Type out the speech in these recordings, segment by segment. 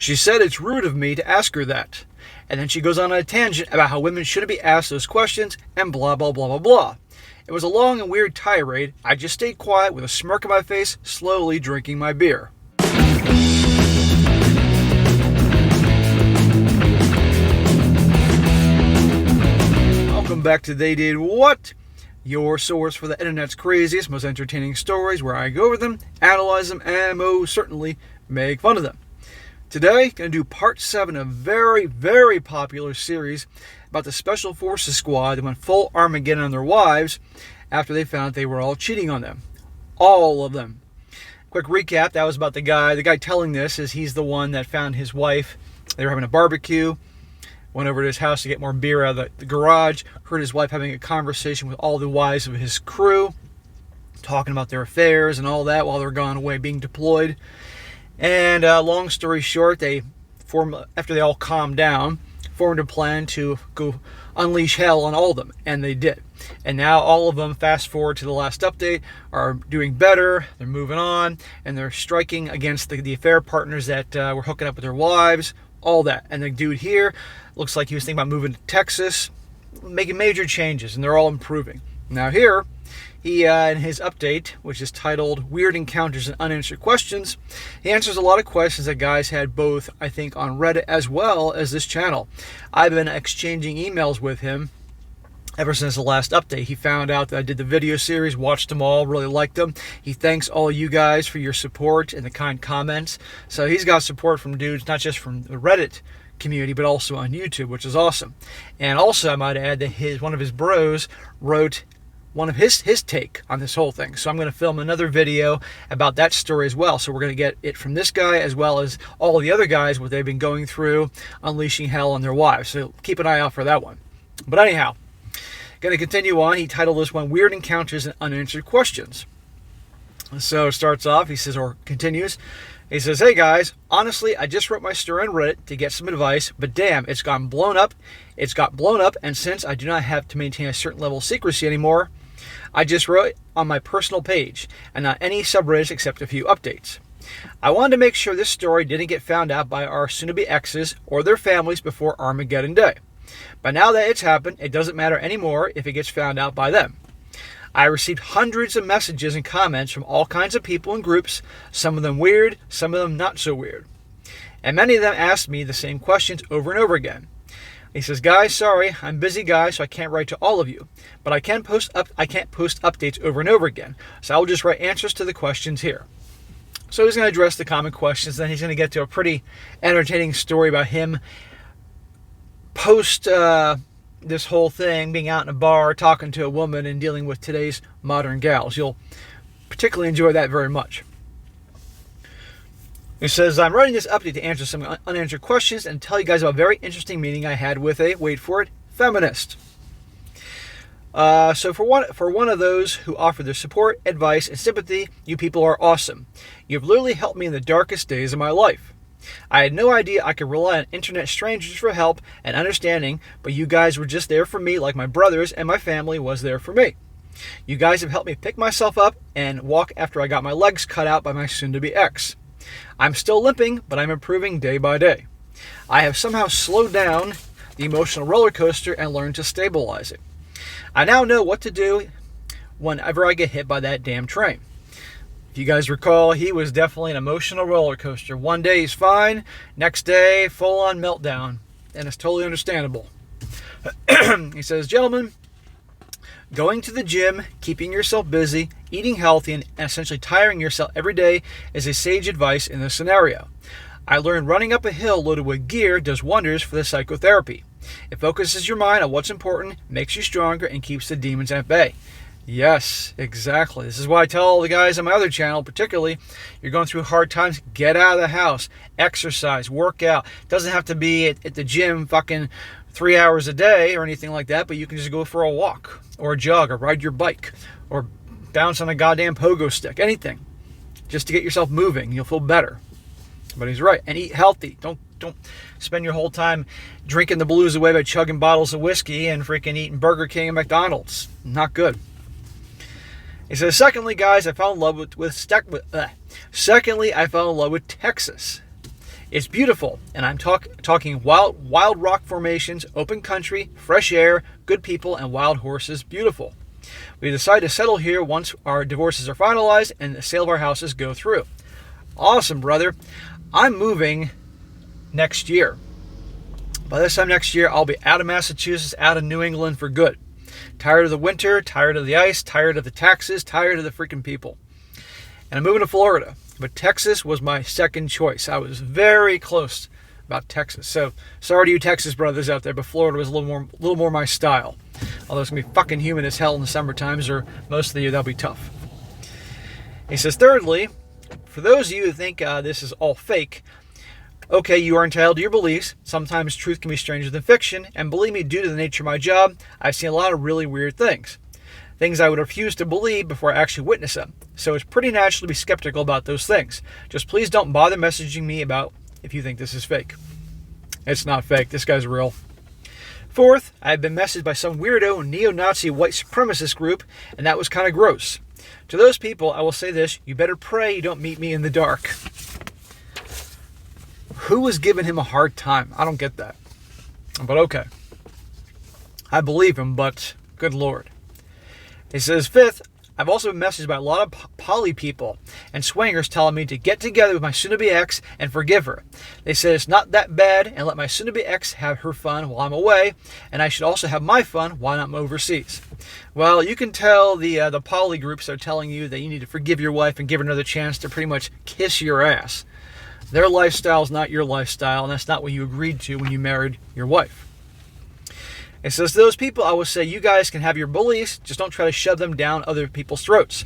She said it's rude of me to ask her that. And then she goes on a tangent about how women shouldn't be asked those questions and blah, blah, blah, blah, blah. It was a long and weird tirade. I just stayed quiet with a smirk on my face, slowly drinking my beer. Welcome back to They Did What? Your source for the internet's craziest, most entertaining stories, where I go over them, analyze them, and most certainly make fun of them. Today, going to do part 7 of a very, very popular series about the Special Forces Squad that went full Armageddon on their wives after they found they were all cheating on them. All of them. Quick recap, that was about the guy telling this is he's the one that found his wife. They were having a barbecue. Went over to his house to get more beer out of the garage. Heard his wife having a conversation with all the wives of his crew, talking about their affairs and all that while they were gone away being deployed. And long story short, after they all calmed down, formed a plan to go unleash hell on all of them, and they did. And now all of them, fast forward to the last update, are doing better. They're moving on, and they're striking against the affair partners that were hooking up with their wives. All that. And the dude here looks like he was thinking about moving to Texas, making major changes, and they're all improving. Now here, he, in his update, which is titled Weird Encounters and Unanswered Questions, he answers a lot of questions that guys had both, I think, on Reddit as well as this channel. I've been exchanging emails with him ever since the last update. He found out that I did the video series, watched them all, really liked them. He thanks all you guys for your support and the kind comments. So he's got support from dudes, not just from the Reddit community, but also on YouTube, which is awesome. And also, I might add that one of his bros wrote one of his take on this whole thing. So I'm going to film another video about that story as well. So we're going to get it from this guy as well as all the other guys, what they've been going through, unleashing hell on their wives. So keep an eye out for that one. But anyhow, going to continue on. He titled this one Weird Encounters and Unanswered Questions. So it starts off, he says, or continues. He says, hey guys, honestly, I just wrote my story on Reddit to get some advice, but damn, it's got blown up, and since I do not have to maintain a certain level of secrecy anymore, I just wrote it on my personal page, and not any subreddits except a few updates. I wanted to make sure this story didn't get found out by our soon-to-be exes or their families before Armageddon Day. But now that it's happened, it doesn't matter anymore if it gets found out by them. I received hundreds of messages and comments from all kinds of people and groups, some of them weird, some of them not so weird. And many of them asked me the same questions over and over again. He says, guys, sorry, I'm a busy guy, so I can't write to all of you. But I can't post updates over and over again, so I'll just write answers to the questions here. So he's going to address the common questions, then he's going to get to a pretty entertaining story about him post this whole thing, being out in a bar, talking to a woman, and dealing with today's modern gals. You'll particularly enjoy that very much. He says, I'm writing this update to answer some unanswered questions and tell you guys about a very interesting meeting I had with a, wait for it, feminist. So for one of those who offer their support, advice, and sympathy, you people are awesome. You've literally helped me in the darkest days of my life. I had no idea I could rely on internet strangers for help and understanding, but you guys were just there for me like my brothers and my family was there for me. You guys have helped me pick myself up and walk after I got my legs cut out by my soon-to-be ex. I'm still limping, but I'm improving day by day. I have somehow slowed down the emotional roller coaster and learned to stabilize it. I now know what to do whenever I get hit by that damn train. If you guys recall, he was definitely an emotional roller coaster. One day he's fine, next day full-on meltdown, and it's totally understandable. He says, gentlemen, going to the gym, keeping yourself busy, eating healthy, and essentially tiring yourself every day is a sage advice in this scenario. I learned running up a hill loaded with gear does wonders for the psychotherapy. It focuses your mind on what's important, makes you stronger, and keeps the demons at bay. Yes, exactly. This is why I tell all the guys on my other channel, particularly, you're going through hard times, get out of the house, exercise, work out. It doesn't have to be at the gym fucking 3 hours a day or anything like that, but you can just go for a walk or a jog or ride your bike or bounce on a goddamn pogo stick, anything. Just to get yourself moving, you'll feel better. But he's right. And eat healthy. Don't spend your whole time drinking the blues away by chugging bottles of whiskey and freaking eating Burger King and McDonald's. Not good. He says, secondly, guys, I fell in love with Texas. It's beautiful, and I'm talking wild rock formations, open country, fresh air, good people, and wild horses. Beautiful. We decided to settle here once our divorces are finalized and the sale of our houses go through. Awesome, brother. I'm moving next year. By this time next year, I'll be out of Massachusetts, out of New England for good. Tired of the winter, tired of the ice, tired of the taxes, tired of the freaking people. And I'm moving to Florida. But Texas was my second choice. I was very close about Texas. So sorry to you Texas brothers out there, but Florida was a little more my style. Although it's going to be fucking humid as hell in the summer times, or most of the year, that'll be tough. He says, thirdly, for those of you who think this is all fake, okay, you are entitled to your beliefs. Sometimes truth can be stranger than fiction, and believe me, due to the nature of my job, I've seen a lot of really weird things. Things I would refuse to believe before I actually witness them. So it's pretty natural to be skeptical about those things. Just please don't bother messaging me about if you think this is fake. It's not fake. This guy's real. Fourth, I've been messaged by some weirdo neo-Nazi white supremacist group, and that was kind of gross. To those people, I will say this: you better pray you don't meet me in the dark. Who was giving him a hard time? I don't get that. But okay. I believe him, but good Lord. He says, fifth, I've also been messaged by a lot of poly people and swingers telling me to get together with my soon-to-be ex and forgive her. They said it's not that bad and let my soon-to-be ex have her fun while I'm away, and I should also have my fun while I'm overseas. Well, you can tell the poly groups are telling you that you need to forgive your wife and give her another chance to pretty much kiss your ass. Their lifestyle is not your lifestyle, and that's not what you agreed to when you married your wife. It says, to those people, I will say, you guys can have your beliefs, just don't try to shove them down other people's throats.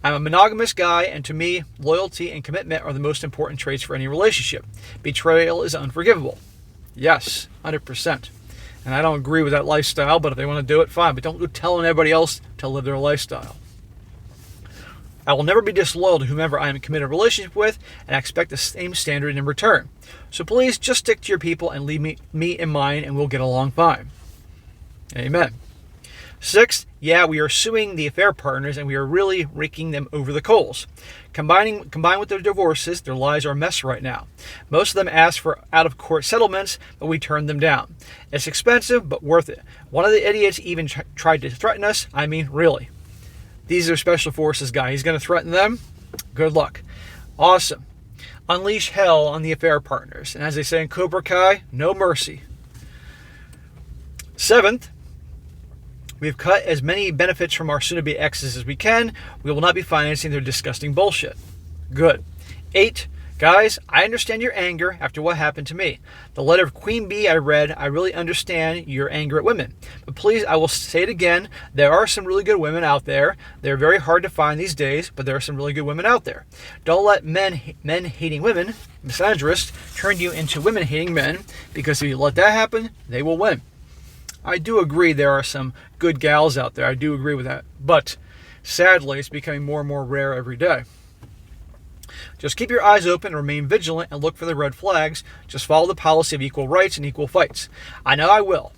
I'm a monogamous guy, and to me, loyalty and commitment are the most important traits for any relationship. Betrayal is unforgivable. Yes, 100%. And I don't agree with that lifestyle, but if they want to do it, fine. But don't go telling everybody else to live their lifestyle. I will never be disloyal to whomever I am in a committed relationship with, and I expect the same standard in return. So please just stick to your people and leave me in mine, and we'll get along fine. Amen. Sixth, yeah, we are suing the affair partners, and we are really raking them over the coals. Combined with their divorces, their lives are a mess right now. Most of them ask for out-of-court settlements, but we turned them down. It's expensive, but worth it. One of the idiots even tried to threaten us. I mean, really. These are special forces guy. He's going to threaten them? Good luck. Awesome. Unleash hell on the affair partners. And as they say in Cobra Kai, no mercy. Seventh, we have cut as many benefits from our soon-to-be exes as we can. We will not be financing their disgusting bullshit. Good. 8. Guys, I understand your anger after what happened to me. The letter of Queen Bee I read, I really understand your anger at women. But please, I will say it again, there are some really good women out there. They're very hard to find these days, but there are some really good women out there. Don't let men hating women, misandrists, turn you into women hating men, because if you let that happen, they will win. I do agree there are some good gals out there. I do agree with that. But sadly, it's becoming more and more rare every day. Just keep your eyes open and remain vigilant and look for the red flags. Just follow the policy of equal rights and equal fights. I know I will.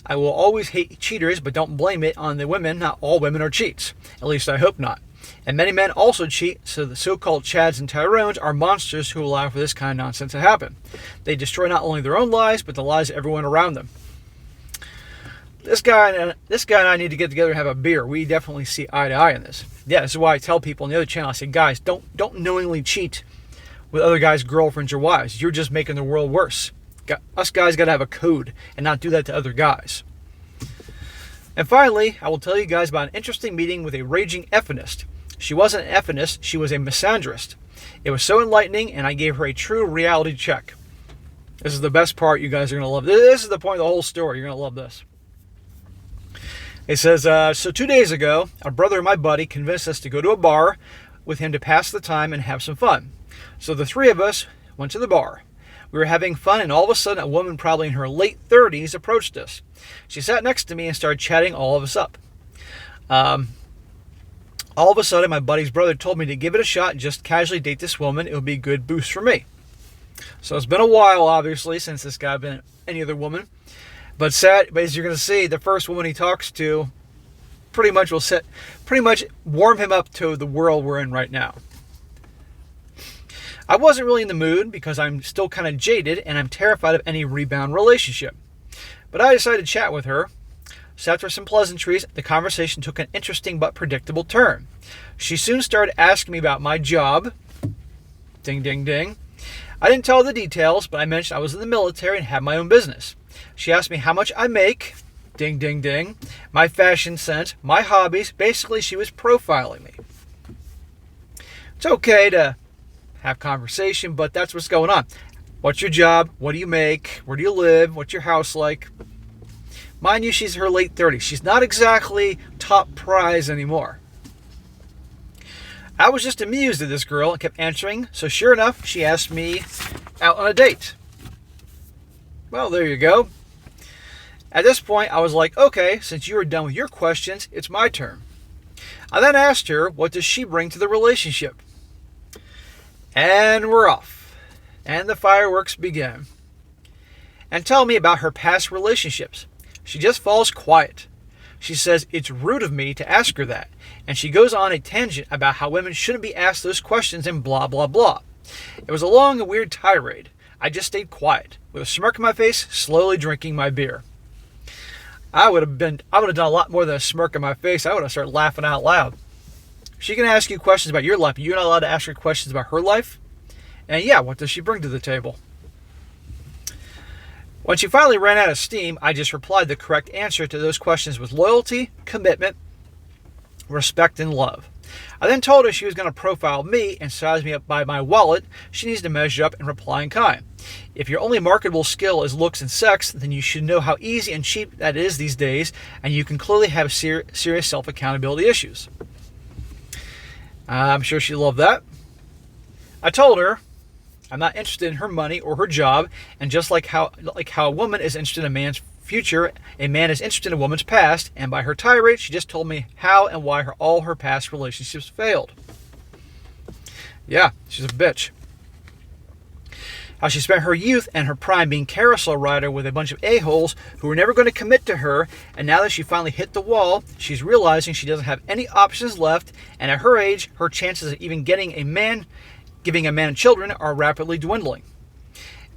I will always hate cheaters, but don't blame it on the women. Not all women are cheats. At least I hope not. And many men also cheat, so the so-called Chads and Tyrones are monsters who allow for this kind of nonsense to happen. They destroy not only their own lives, but the lives of everyone around them. This guy and I need to get together and have a beer. We definitely see eye to eye on this. Yeah, this is why I tell people on the other channel, I say, guys, don't knowingly cheat with other guys' girlfriends or wives. You're just making the world worse. Us guys got to have a code and not do that to other guys. And finally, I will tell you guys about an interesting meeting with a raging effeminist. She wasn't an effeminist, she was a misandrist. It was so enlightening, and I gave her a true reality check. This is the best part. You guys are going to love this. This is the point of the whole story. You're going to love this. It says, so 2 days ago, a brother and my buddy convinced us to go to a bar with him to pass the time and have some fun. So the three of us went to the bar. We were having fun, and all of a sudden, a woman probably in her late 30s approached us. She sat next to me and started chatting all of us up. All of a sudden, my buddy's brother told me to give it a shot and just casually date this woman. It would be a good boost for me. So it's been a while, obviously, since this guy been any other woman. But as you're going to see, the first woman he talks to pretty much warm him up to the world we're in right now. I wasn't really in the mood because I'm still kind of jaded and I'm terrified of any rebound relationship. But I decided to chat with her. So after some pleasantries, the conversation took an interesting but predictable turn. She soon started asking me about my job. Ding, ding, ding. I didn't tell her the details, but I mentioned I was in the military and had my own business. She asked me how much I make. Ding, ding, ding. My fashion sense, my hobbies. Basically, she was profiling me. It's okay to have conversation, but that's what's going on. What's your job? What do you make? Where do you live? What's your house like? Mind you, she's in her late 30s. She's not exactly top prize anymore. I was just amused at this girl and kept answering, so sure enough, she asked me out on a date. Well, there you go. At this point, I was like, okay, since you are done with your questions, it's my turn. I then asked her, what does she bring to the relationship? And we're off. And the fireworks began. And tell me about her past relationships. She just falls quiet. She says it's rude of me to ask her that. And she goes on a tangent about how women shouldn't be asked those questions and blah, blah, blah. It was a long and weird tirade. I just stayed quiet, with a smirk on my face, slowly drinking my beer. I would have done a lot more than a smirk on my face. I would have started laughing out loud. She can ask you questions about your life, but you're not allowed to ask her questions about her life. And yeah, what does she bring to the table? When she finally ran out of steam, I just replied the correct answer to those questions with loyalty, commitment, respect, and love. I then told her she was going to profile me and size me up by my wallet. She needs to measure up and reply in kind. If your only marketable skill is looks and sex, then you should know how easy and cheap that is these days, and you can clearly have serious self-accountability issues. I'm sure she loved that. I told her I'm not interested in her money or her job, and just like how a woman is interested in a man's future, a man is interested in a woman's past, and by her tirade, she just told me how and why all her past relationships failed. Yeah, she's a bitch. How she spent her youth and her prime being carousel rider with a bunch of a-holes who were never going to commit to her, and now that she finally hit the wall, she's realizing she doesn't have any options left, and at her age, her chances of even giving a man children are rapidly dwindling.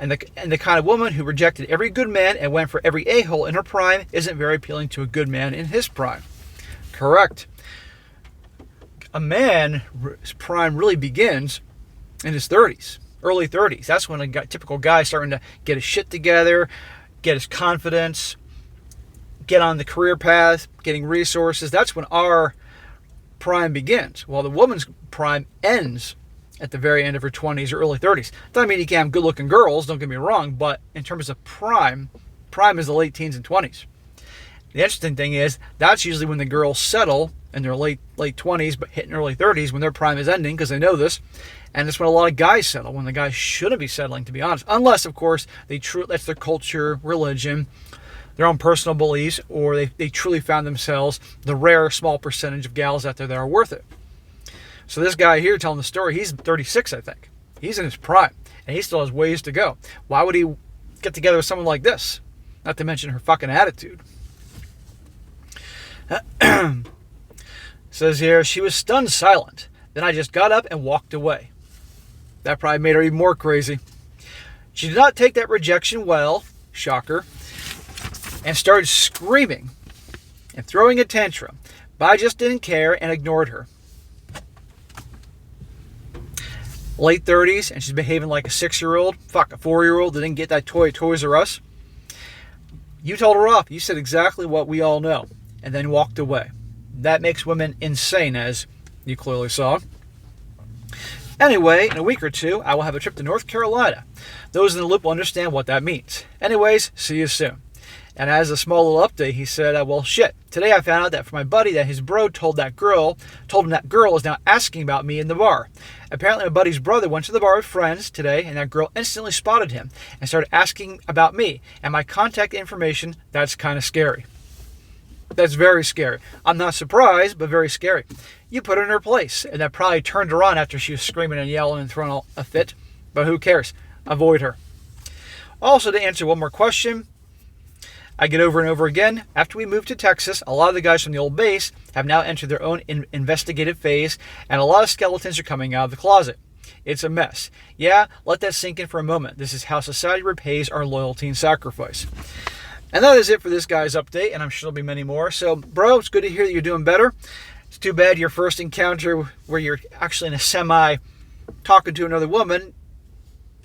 And the kind of woman who rejected every good man and went for every a-hole in her prime isn't very appealing to a good man in his prime. Correct. A man's prime really begins in his 30s, early 30s. That's when a typical guy is starting to get his shit together, get his confidence, get on the career path, getting resources. That's when our prime begins. While the woman's prime ends at the very end of her 20s or early 30s. Doesn't mean you can't have good-looking girls, don't get me wrong, but in terms of prime is the late teens and 20s. The interesting thing is, that's usually when the girls settle in their late 20s, but hitting early 30s when their prime is ending, because they know this. And it's when a lot of guys settle, when the guys shouldn't be settling, to be honest. Unless, of course, that's their culture, religion, their own personal beliefs, or they truly found themselves the rare small percentage of gals out there that are worth it. So this guy here telling the story, he's 36, I think. He's in his prime, and he still has ways to go. Why would he get together with someone like this? Not to mention her fucking attitude. Says here, she was stunned silent. Then I just got up and walked away. That probably made her even more crazy. She did not take that rejection well, shocker, and started screaming and throwing a tantrum. But I just didn't care and ignored her. Late 30s, and she's behaving like a 6-year-old. Fuck, a 4-year-old that didn't get that toy at Toys R Us. You told her off. You said exactly what we all know, and then walked away. That makes women insane, as you clearly saw. Anyway, in a week or two, I will have a trip to North Carolina. Those in the loop will understand what that means. Anyways, see you soon. And as a small little update, he said, well, shit. Today I found out that from my buddy that his bro told him that girl is now asking about me in the bar. Apparently my buddy's brother went to the bar with friends today, and that girl instantly spotted him and started asking about me and my contact information. That's kind of scary. That's very scary. I'm not surprised, but very scary. You put her in her place, and that probably turned her on after she was screaming and yelling and throwing a fit. But who cares? Avoid her. Also, to answer one more question, I get over and over again, after we moved to Texas, a lot of the guys from the old base have now entered their own investigative phase, and a lot of skeletons are coming out of the closet. It's a mess. Yeah, let that sink in for a moment. This is how society repays our loyalty and sacrifice. And that is it for this guy's update, and I'm sure there'll be many more. So, bro, it's good to hear that you're doing better. It's too bad your first encounter where you're actually in a semi talking to another woman,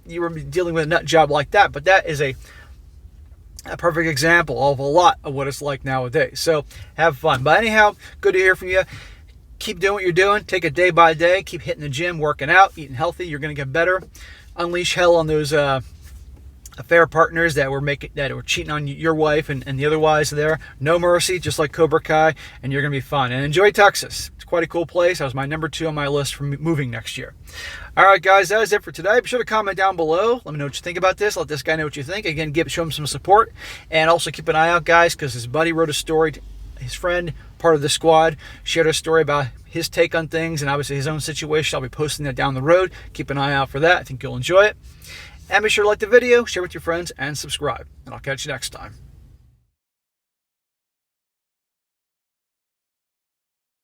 you were dealing with a nut job like that. But that is a perfect example of a lot of what it's like nowadays. So have fun. But anyhow, good to hear from you. Keep doing what you're doing. Take it day by day. Keep hitting the gym, working out, eating healthy. You're going to get better. Unleash hell on those affair partners that were cheating on your wife and the other wives there. No mercy, just like Cobra Kai, and you're going to be fine. And enjoy Texas. It's quite a cool place. That was my number 2 on my list for moving next year. All right, guys, that is it for today. Be sure to comment down below. Let me know what you think about this. Let this guy know what you think. Again, show him some support. And also keep an eye out, guys, because his buddy wrote a story. His friend, part of the squad, shared a story about his take on things and obviously his own situation. I'll be posting that down the road. Keep an eye out for that. I think you'll enjoy it. And be sure to like the video, share with your friends, and subscribe. And I'll catch you next time.